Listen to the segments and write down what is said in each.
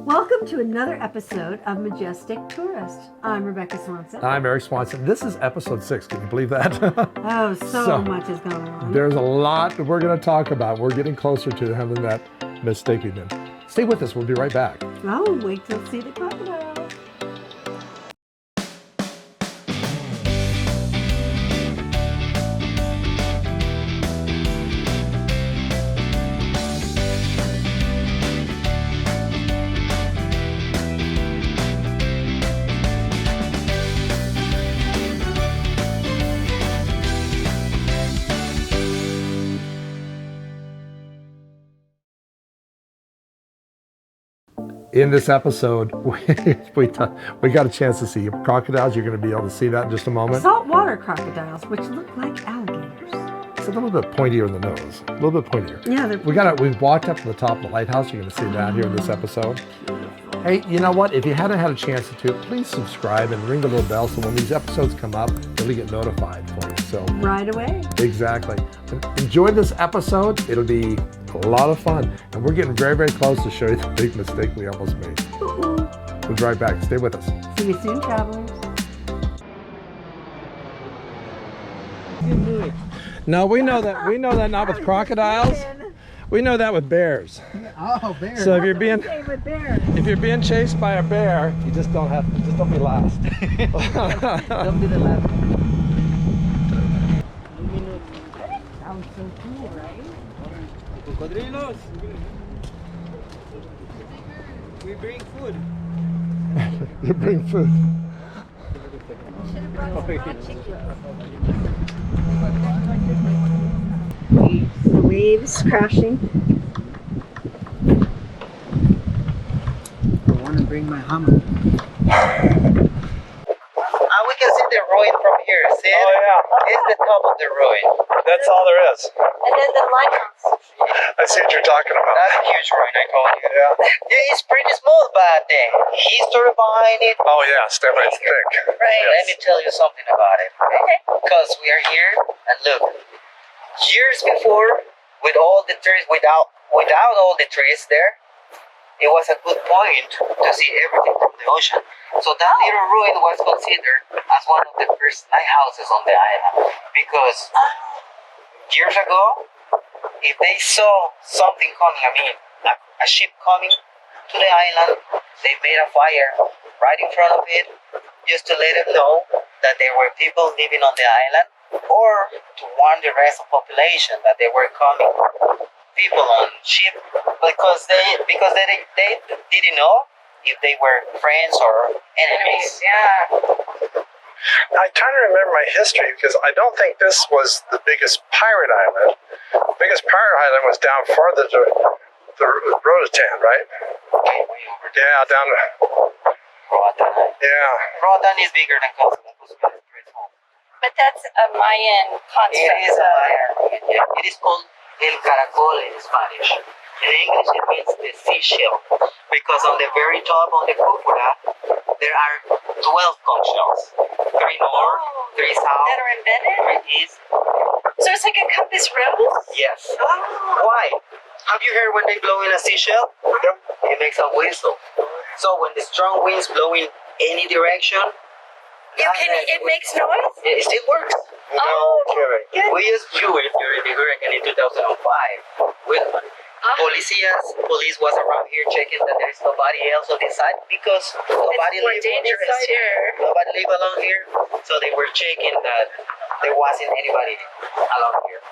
Welcome to another episode of Majestic Tourist. I'm Rebekah Swanson. I'm Eric Swanson. This is episode 6. Can you believe that? Oh, so much is going on. There's a lot that we're going to talk about. We're getting closer to having that mistake again. Stay with us. We'll be right back. Oh, wait till you see the crocodile. In this episode, we got a chance to see crocodiles. You're going to be able to see that in just a moment. Saltwater crocodiles, which look like alligators. It's a little bit pointier in the nose. A little bit pointier. Yeah, we walked up to the top of the lighthouse. You're going to see that here in this episode. Hey, you know what? If you hadn't had a chance to, please subscribe and ring the little bell so when these episodes come up, you'll get notified for you. So right away. Exactly. Enjoy this episode. It'll be a lot of fun. And we're getting very, very close to show you the big mistake we almost made. We'll be right back. Stay with us. See you soon, travelers. No, we know that not with crocodiles. We know that with bears. Oh, bears. So if you're being chased by a bear, you just don't be last. Don't be the last. Sounds so cool, right? Cocodrilos. We bring food. You bring food. The waves crashing. I want to bring my hammer. We can see the ruin from here. See it? Oh yeah. It's the top of the ruin. That's all there is. And then the lighthouse. I see what you're talking about. That's a huge ruin, I told you. Yeah. Yeah, it's pretty small, but the history behind it. Oh yeah, step by stick. Right. Let me tell you something about it. Okay. Because we are here, and look, years before, with all the trees, without all the trees there, it was a good point to see everything from the ocean. So that little ruin was considered as one of the first lighthouses on the island. Because years ago, if they saw something coming, a ship coming to the island, they made a fire right in front of it just to let them know that there were people living on the island, or to warn the rest of the population that they were coming people on ship, because they didn't know if they were friends or enemies. Yeah. I'm trying to remember my history because I don't think this was the biggest pirate island. The biggest pirate island was down farther to the Roatan, right? Okay, way over there. Yeah, down. Roatan. Yeah. Roatan is bigger than Cozumel. Cozumel is pretty small. But that's a Mayan construct. It is a Mayan. It is called El Caracol in Spanish. In English, it means the seashell, because on the very top, on the cúpula, there are 12 conch shells. 3 north, 3 south, That are embedded? 3 east. So it's like a compass rose? Yes. Why? Have you heard when they blow in a seashell? Yep. It makes a whistle. So when the strong winds blow in any direction, It makes noise? it still works. Oh, Kidding. We just blew it during the hurricane in 2005. Police was around here checking that there is nobody else on this side, because nobody It's more lives on this dangerous side. here. Nobody live along here, so they were checking that there wasn't anybody along here.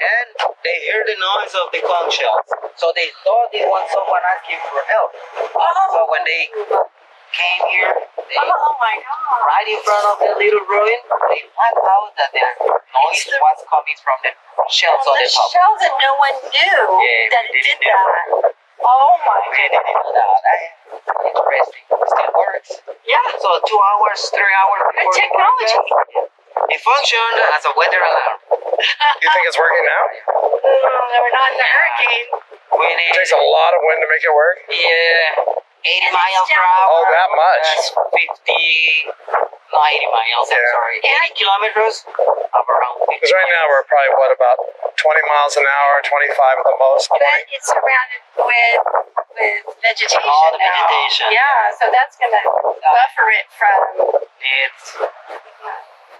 And they heard the noise of the conch shells, so they thought it was someone asking for help. So when they came here, they Oh my god. right in front of the little ruin, they found out that the noise was coming from the shells on The the top. shells and no one knew that we it did didn't know. that. Oh my We didn't know that. Interesting. It still works. Yeah. So 2 hours, 3 hours Good before the technology. hurricane, it functioned as a weather alarm. You think it's working now? We're not in the hurricane. We It need, takes a lot of wind to make it work. 80 And miles it's per down hour. Oh, that much. That's 50 Not 80 miles, I'm Yeah. sorry. 80 kilometers of around 50 Because right now we're probably, what, about 20 miles an hour, 25 at the most? But it's surrounded with vegetation. All the now. vegetation. Yeah, so that's gonna buffer it from. It's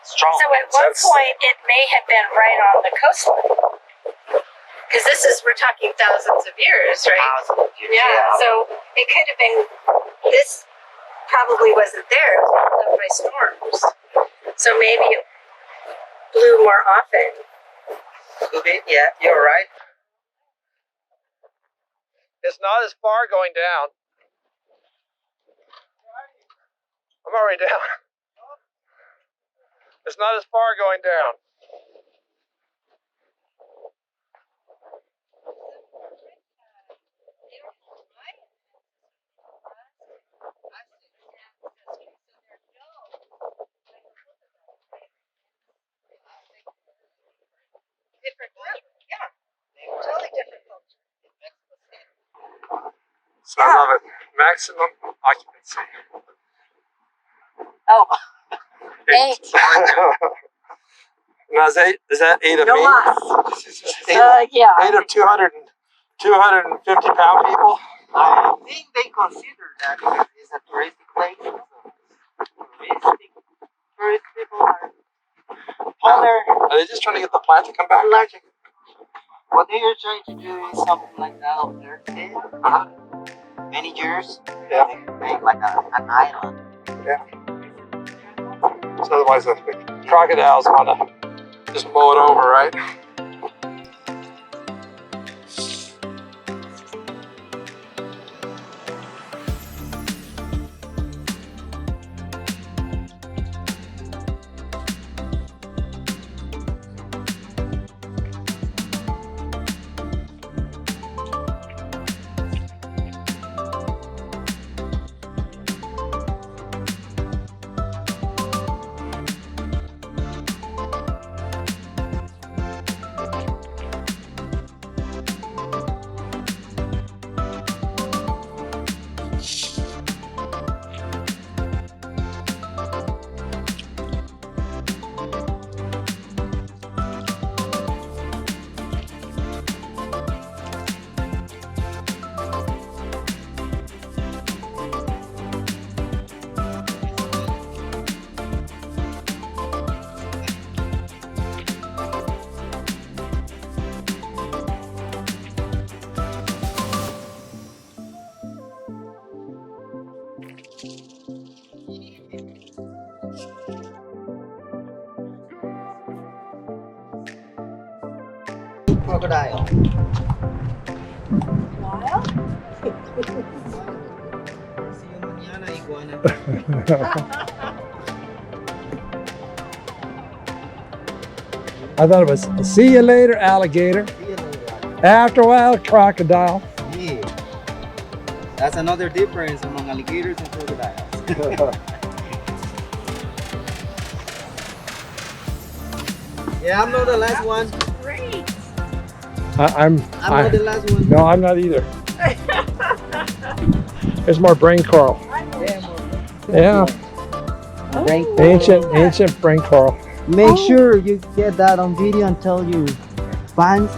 strong. So at one point, it may have been right on the coastline. Because we're talking thousands of years, right? Thousands of years, Yeah, so it could have been, this probably wasn't there. It was blown up by storms. So maybe it blew more often. Could be, yeah, you're right. It's not as far going down. I'm already down. It's not as far going down. Different culture. Yeah. Totally different culture. So I love it. Maximum occupancy. Oh. 8. Now is that 8 of No me? loss. Eight, 8 Yeah. of 250 pound people? I think they consider that because it's a touristic place. So tourist people are taller, Are they just trying to get the plant to come back? larger. What they are trying to do is something like that over there. Many years. Yeah. They make like an island. So otherwise the crocodiles want to just mow it over, right? Crocodile. Wild? See you mañana, iguana. I thought it was see you later, alligator. See you later. After a while, crocodile. Yeah. That's another difference among alligators and crocodiles. Yeah, I'm not the last one. Great. I'm I'm not the last one. no, I'm not either. There's more brain coral. Yeah, more. Yeah, Brain ancient brain coral. Make sure you get that on video and tell your fans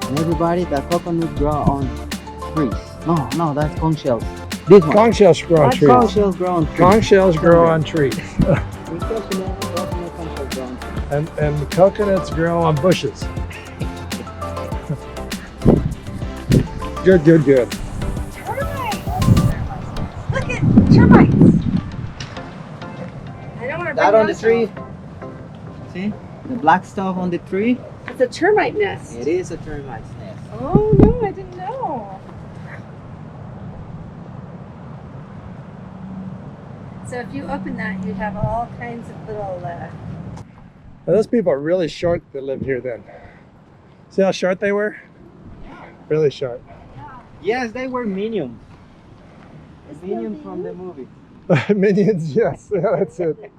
and everybody that coconuts grow on trees. No, that's conch shells. This one. Conch shells grow on That's conch trees. shells grow on trees. Conch shells grow on trees. In Cozumel, conch shells grow on trees. And coconuts grow on bushes. Good. Termites. Look at termites. I don't want to That on the tree. See? The black stuff on the tree? It's a termite nest. It is a termite's nest. Oh no, I didn't know. So if you open that, you'd have all kinds of little. Now, those people are really short that lived here then. See how short they were? Really short. Yes, they were minions. Minions from the movie. Minions, yes, yeah, that's it.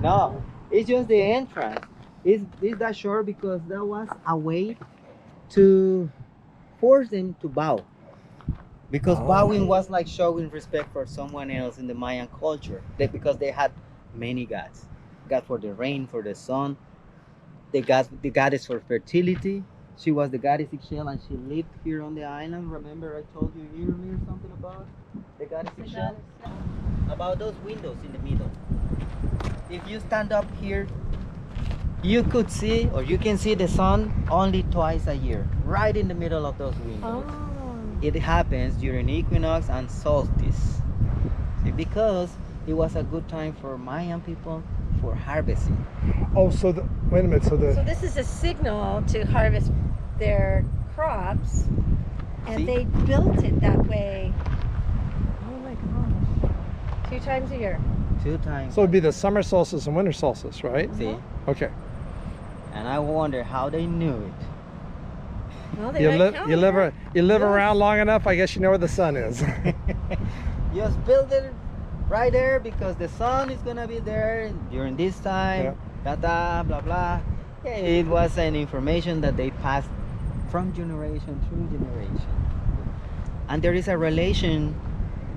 No, it's just the entrance. It's that short because that was a way to force them to bow. Because bowing was like showing respect for someone else in the Mayan culture. Because they had many gods. god for the rain, for the sun. The goddess for fertility. She was the goddess Ixchel, and she lived here on the island. Remember I told you earlier something about the goddess Ixchel? About those windows in the middle. If you stand up here, you could see, or you can see the sun only twice a year, right in the middle of those windows. Oh. It happens during equinox and solstice. See, because it was a good time for Mayan people for harvesting. Oh, so wait a minute. So So this is a signal to harvest their crops, and See? they built it that way. Oh my gosh! 2 times a year. 2 times. it'd be the summer solstice and winter solstice, right? See? Okay. And I wonder how they knew it. Well, they You might live count you live it. you live Yes. around long enough, I guess you know where the sun is. Just build it right there because the sun is gonna be there during this time. Blah blah. Yeah, it was an information that they passed from generation through generation. And there is a relation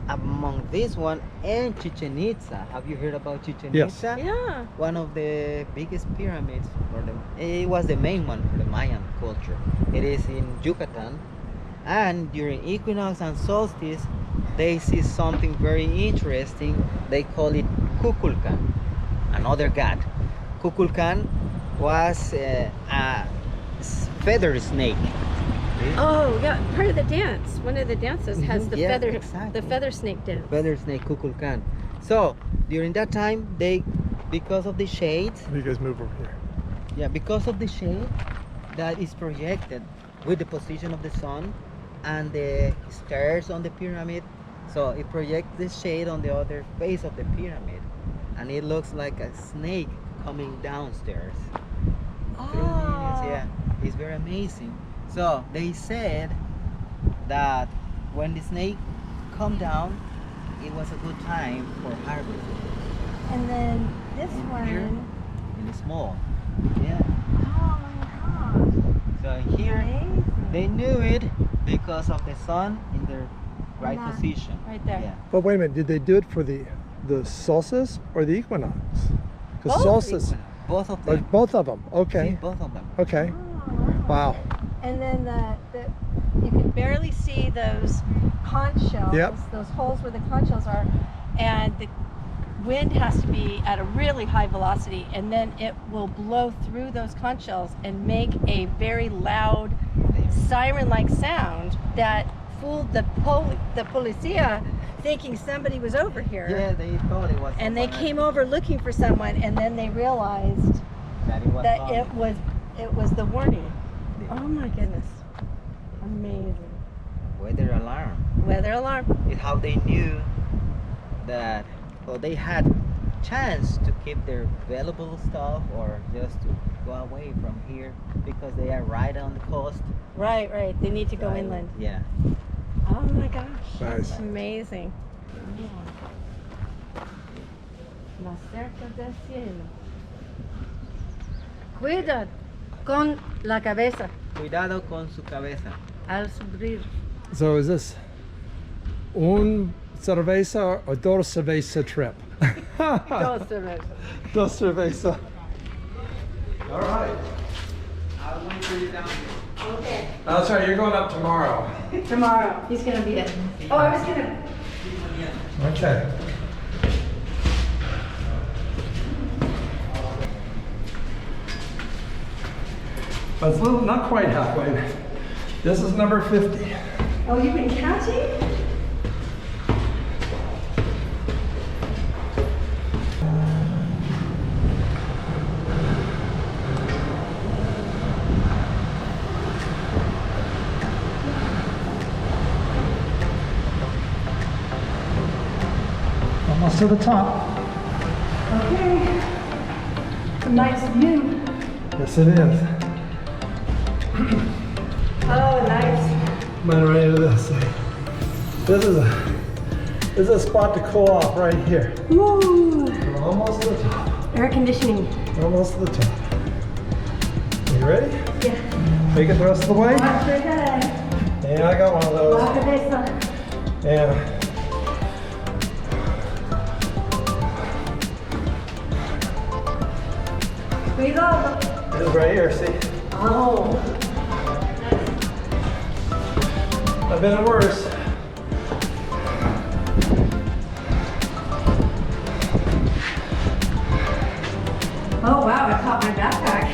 among this one and Chichen Itza. Have you heard about Chichen Yes. Itza? Yeah. One of the biggest pyramids for them. It was the main one for the Mayan culture. It is in Yucatan, and during equinox and solstice they see something very interesting. They call it Kukulkan, another god. Kukulkan was a feather snake. Oh yeah, part of the dance. One of the dances has the Yeah, feather, exactly. the feather snake dance. Feather snake Kukulkan. So during that time, because of the shade, You guys move over here. yeah, because of the shade that is projected with the position of the sun and the stairs on the pyramid, so it projects the shade on the other face of the pyramid, and it looks like a snake coming downstairs. Through the- yeah, it's very amazing. So they said that when the snake come down, it was a good time for harvesting. And then this In one. here? In the small, yeah. Oh my gosh! So here Amazing. they knew it because of the sun in their right that, position. right there. Yeah. But wait a minute, did they do it for the solstice or the equinox? Because Both. solstice, Both of them. both of them. See, Okay. both of them. Okay. Oh, Wow. And then you can barely see those conch shells, Yep. those holes where the conch shells are, and the wind has to be at a really high velocity, and then it will blow through those conch shells and make a very loud siren-like sound that fooled the policia, thinking somebody was over here. Yeah, they thought it was. And they someone came else. over looking for someone, and then they realized That it was that coming. it was the warning. The Oh my goodness. Amazing. weather alarm. Weather alarm. Is how they knew that, well, they had chance to keep their valuable stuff or just to go away from here because they are right on the coast. Right, right. They need to go Right. inland. Yeah. Oh my gosh. Nice. That's amazing. Más cerca del cielo. Cuidado con la cabeza Cuidado con su cabeza. al subir. So is this un cerveza or dos cerveza trip? Dos cervezas. Dos cerveza. All right. I'll wait for you down here. Okay. That's right. You're going up tomorrow. Tomorrow. He's gonna be it. Oh, I was gonna. Okay. But it's a little, not quite halfway. This is number 50. Oh, you've been counting? Almost to the top. Okay. It's a nice view. Yes, it is. Oh, nice. Man, right into this. This is a spot to cool off right here. Woo! We're almost to the top. Air conditioning. Almost to the top. You ready? Yeah. Make it the rest of the way? Watch your head. Yeah, I got one of those. La cabeza. Yeah. Cuidado. It is right here, see? Oh. I've been in worse. Oh wow, I caught my backpack.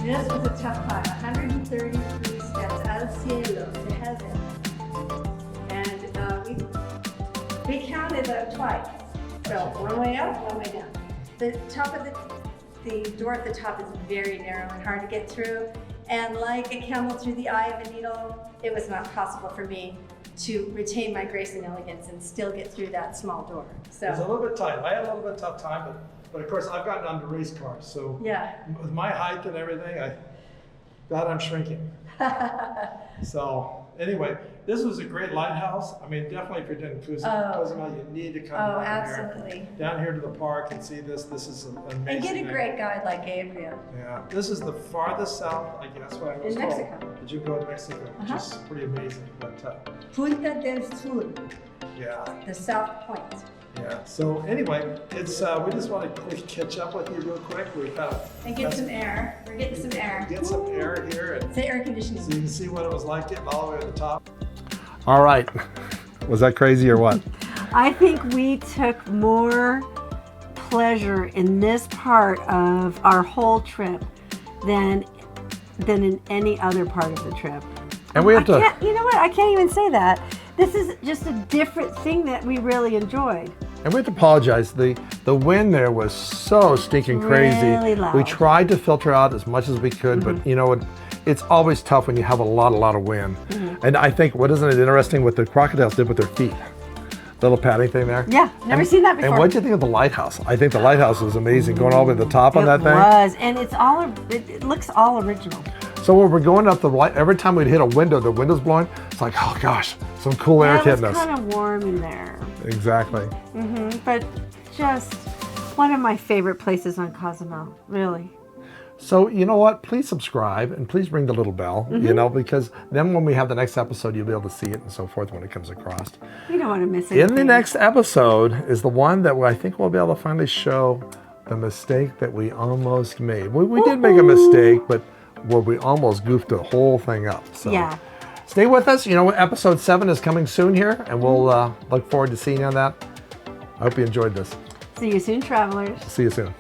This was a tough climb, 133 steps al cielo, to heaven. And we counted them twice. So one way up, one way down. The top of the door at the top is very narrow and hard to get through. And like a camel through the eye of a needle, it was not possible for me to retain my grace and elegance and still get through that small door. It was a So little bit tight. I had a little bit tough time, but of course I've gotten onto race cars, so yeah. with my height and everything, I'm shrinking. So anyway, this was a great lighthouse. I mean, definitely if you're doing Cozumel, you need to come Oh, down absolutely. here, down here to the park and see this. This is an amazing. And get a thing. great guide like Gabriel. Yeah, this is the farthest south, I guess what I was In told. Mexico. Did you go to Mexico? Which Uh-huh. is pretty amazing. But Punta del Sur, yeah, the South Point. yeah. So anyway, it's we just want to catch up with you real quick. We kind of And get some air. We're getting some air. get some air here, and It's the air conditioning. so you can see what it was like getting all the way to the top. All right, was that crazy or what? I think we took more pleasure in this part of our whole trip than in any other part of the trip. And we have I to. can't, you know what? I can't even say that. This is just a different thing that we really enjoyed. And we have to apologize. The wind there was so stinking crazy. Really loud. We tried to filter out as much as we could, but you know, it's always tough when you have a lot of wind. And I think, isn't it interesting what the crocodiles did with their feet? Little padding thing there. Yeah, never seen that before. And what did you think of the lighthouse? I think the lighthouse was amazing, going all the way to the top on that thing. It was, and it looks all original. So when we're going up the light, every time we'd hit a window, the window's blowing. It's like, oh gosh, some cool air Yeah, it hitting was us. kind of warm in there. Exactly. But just one of my favorite places on Cozumel, really. So you know what? Please subscribe and please ring the little bell, you know, because then when we have the next episode, you'll be able to see it and so forth when it comes across. We don't want to miss anything. In the next episode is the one that I think we'll be able to finally show the mistake that we almost made. We did make a mistake, but where we almost goofed the whole thing up. So Yeah. stay with us. You know, episode 7 is coming soon here, and we'll look forward to seeing you on that. I hope you enjoyed this. See you soon, travelers. See you soon.